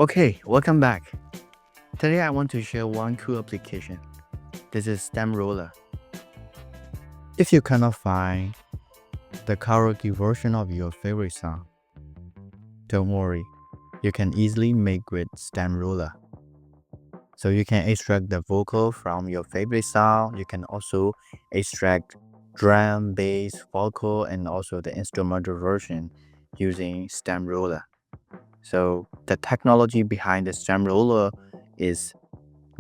Okay, welcome back. Today I want to share one cool application. This is StemRoller. If you cannot find the karaoke version of your favorite song, don't worry. You can easily make with StemRoller. So you can extract the vocal from your favorite song. You can also extract drum, bass, vocal, and also the instrumental version using StemRoller. So the technology behind the StemRoller is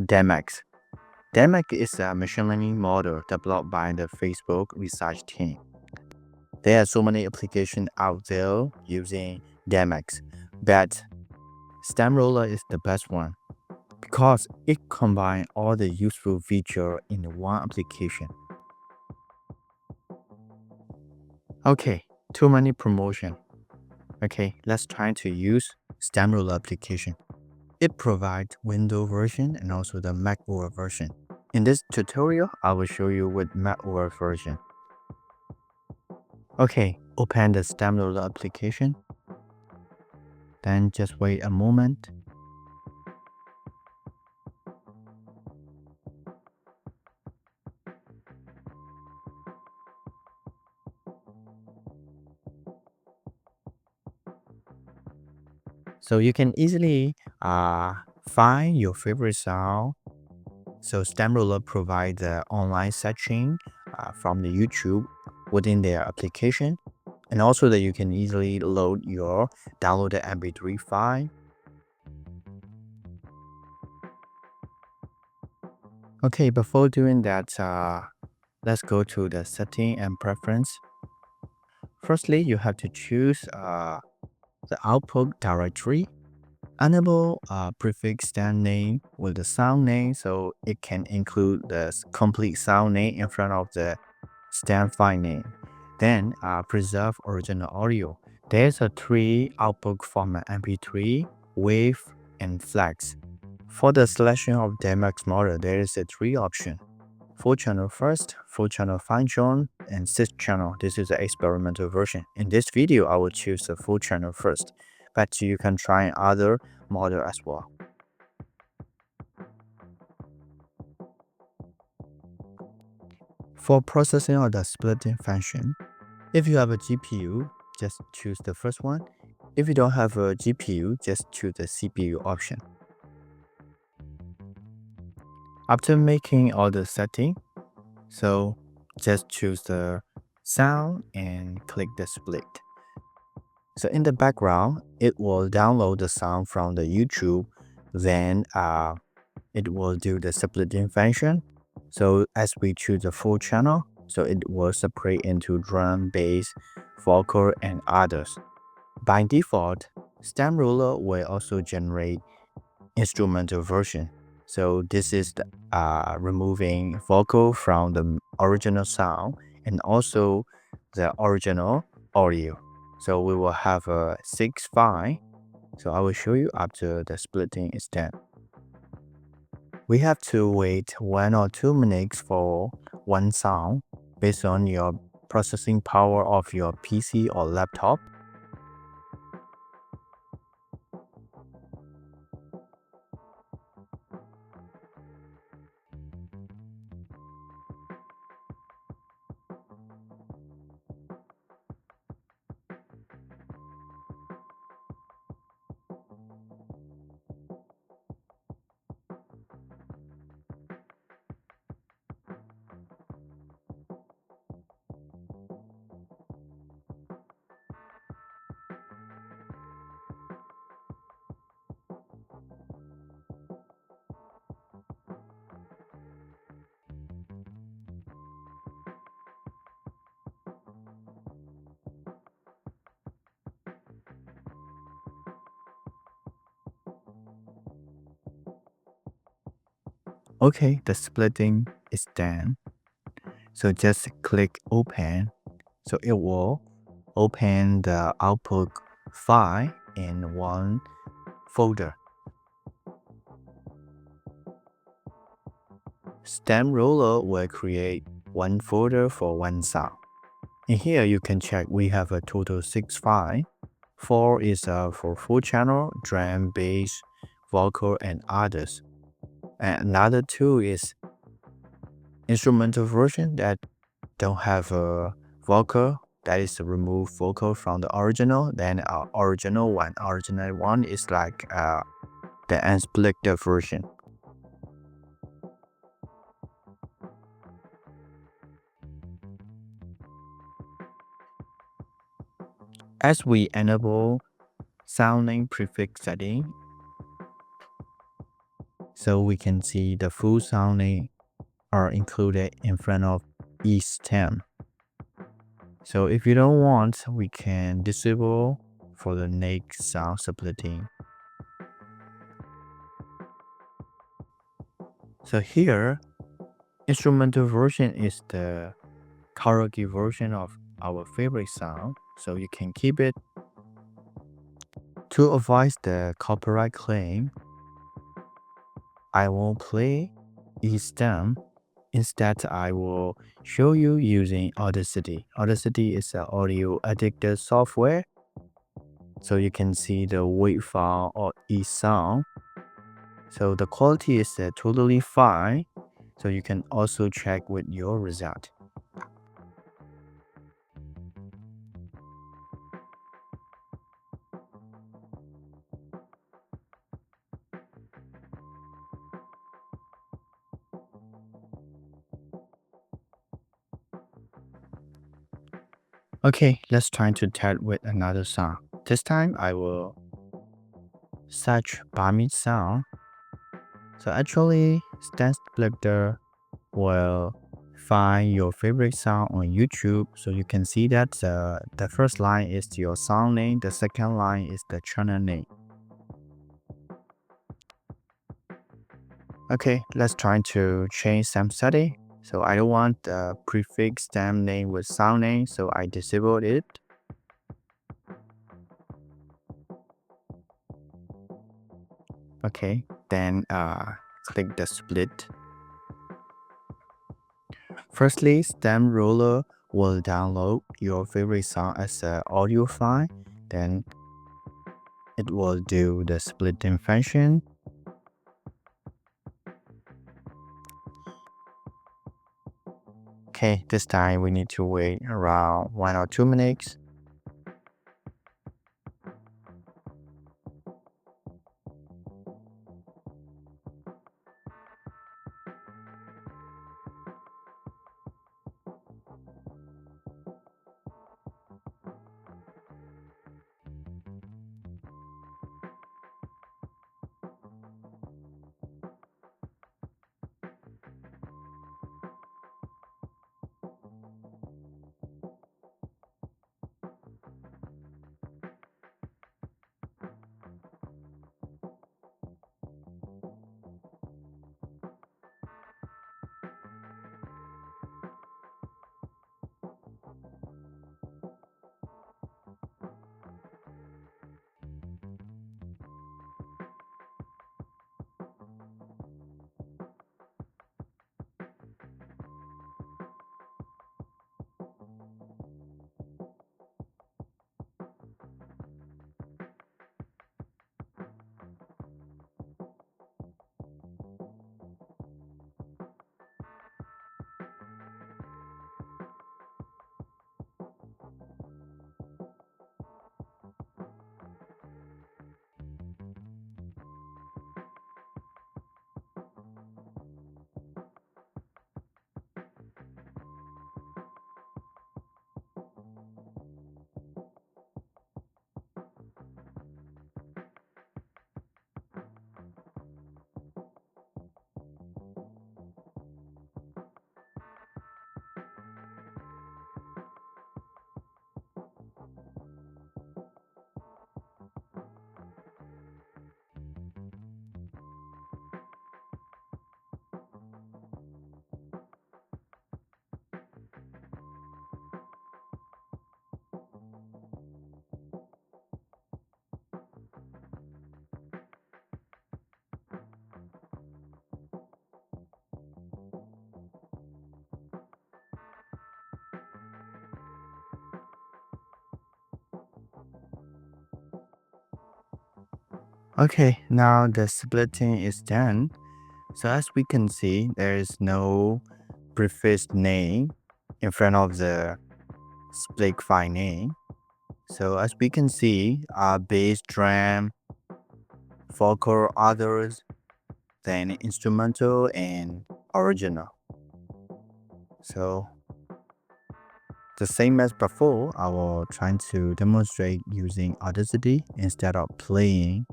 Demucs. Demucs is a machine learning model developed by the Facebook research team. There are so many applications out there using Demucs, but StemRoller is the best one because it combines all the useful features in one application. Okay, too many promotion. Okay, let's try to use StemRoller application. It provides Windows version and also the Mac OS version. In this tutorial, I will show you with Mac OS version. Okay, open the StemRoller application. Then just wait a moment. So you can easily find your favorite song. So StemRoller provides the online searching from the YouTube within their application, and also that you can easily load your downloaded MP3 file. Okay, before doing that, let's go to the setting and preference. Firstly, you have to choose the output directory. Enable prefix stand name with the sound name, so it can include the complete sound name in front of the stand file name. Then preserve original audio. There's a three output format: MP3, WAV, and FLAC. For the selection of Demucs model, there is a three option: 4-channel first, 4-channel function, and 6-channel. This is the experimental version. In this video, I will choose the 4-channel first, but you can try other model as well. For processing of the splitting function, if you have a GPU, just choose the first one. If you don't have a GPU, just choose the CPU option. After making all the setting, so just choose the sound and click the split. So in the background, it will download the sound from the YouTube, then it will do the splitting function. So as we choose the full channel, so it will separate into drum, bass, vocal, and others. By default, StemRoller will also generate instrumental version. So this is the, removing vocal from the original sound and also the original audio. So we will have a 6 file. So I will show you after the splitting is done. We have to wait 1 or 2 minutes for one sound based on your processing power of your PC or laptop. Okay, the splitting is done. So just click open. So it will open the output file in one folder. StemRoller will create one folder for one sound. In here, you can check we have a total 6 files. 4 is for full channel, drum, bass, vocal, and others. And another 2 is instrumental version that don't have a vocal. That is the remove vocal from the original. Then our original one is like the unsplit version. As we enable sounding prefix setting, so we can see the full sounding are included in front of each stem. So if you don't want, we can disable for the neck sound splitting. So here, instrumental version is the karaoke version of our favorite sound, so you can keep it. To avoid the copyright claim, I won't play each stem. Instead, I will show you using Audacity. Audacity is an audio editor software, so you can see the wave file of each sound. So the quality is totally fine, so you can also check with your result. Okay, let's try to test with another sound. This time I will search Bami sound. So actually, Stan Splitter will find your favorite sound on YouTube. So you can see that the first line is your sound name, the second line is the channel name. Okay, let's try to change some setting. So I don't want the prefix stem name with sound name, so I disabled it. Okay, then click the split. Firstly, StemRoller will download your favorite song as an audio file. Then it will do the splitting function. Okay, this time we need to wait around 1 or 2 minutes. Okay, now the splitting is done. So as we can see, there is no prefix name in front of the split file name. So as we can see, bass, drum, vocal, others, then instrumental and original. So the same as before, I will try to demonstrate using Audacity instead of playing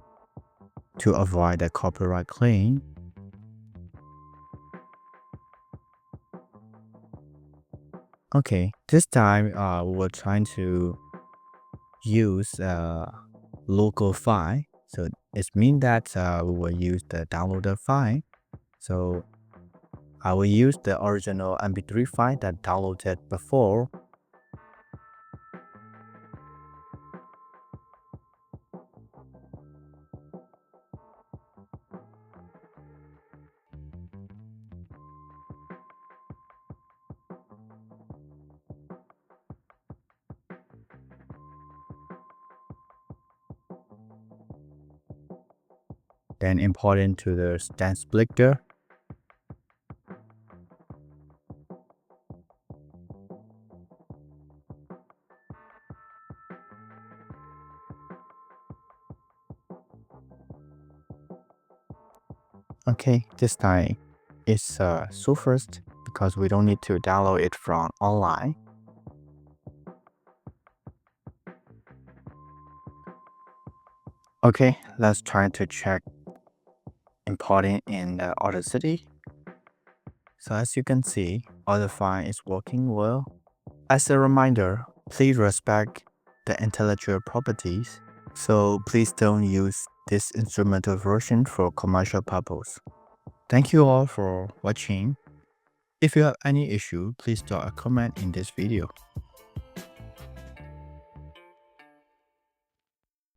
to avoid the copyright claim. Okay, this time we will try to use a local file. So it means that we will use the downloaded file. So I will use the original MP3 file that downloaded before. Then import into the stand splitter. Okay, this time it's so first because we don't need to download it from online. Okay, let's try to check importing in the Audacity. So as you can see, all the file is working well. As a reminder, please respect the intellectual properties. So please don't use this instrumental version for commercial purpose. Thank you all for watching. If you have any issue, please drop a comment in this video.